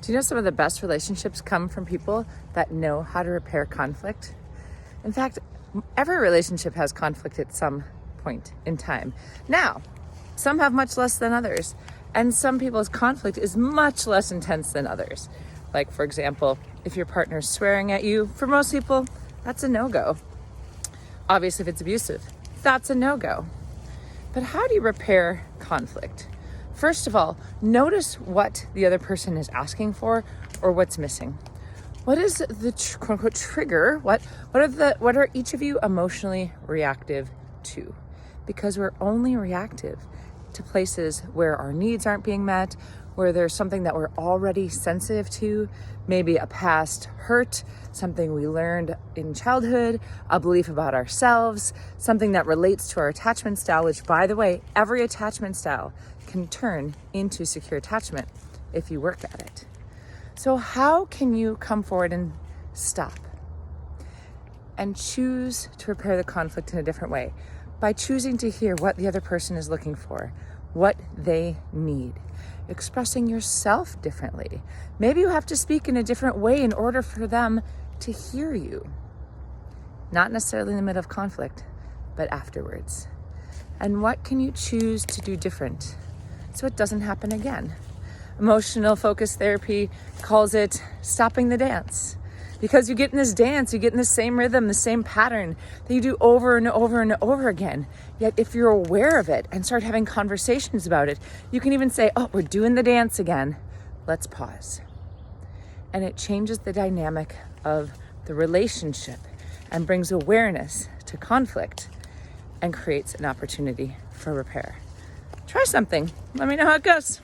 Do you know some of the best relationships come from people that know how to repair conflict? In fact, every relationship has conflict at some point in time. Now, some have much less than others, and some people's conflict is much less intense than others. Like, for example, if your partner's swearing at you, for most people, that's a no-go. Obviously, if it's abusive, that's a no-go. But how do you repair conflict? First of all, notice what the other person is asking for or what's missing. What is the quote-unquote trigger? What are each of you emotionally reactive to? Because we're only reactive to places where our needs aren't being met, where there's something that we're already sensitive to, maybe a past hurt, something we learned in childhood, a belief about ourselves, something that relates to our attachment style, which, by the way, every attachment style can turn into secure attachment if you work at it. So how can you come forward and stop and choose to repair the conflict in a different way? By choosing to hear what the other person is looking for, what they need, expressing yourself differently. Maybe you have to speak in a different way in order for them to hear you. Not necessarily in the middle of conflict, but afterwards. And what can you choose to do different so it doesn't happen again? Emotional focus therapy calls it stopping the dance. Because you get in this dance, you get in the same rhythm, the same pattern that you do over and over and over again. Yet if you're aware of it and start having conversations about it, you can even say, oh, we're doing the dance again. Let's pause. And it changes the dynamic of the relationship and brings awareness to conflict and creates an opportunity for repair. Try something. Let me know how it goes.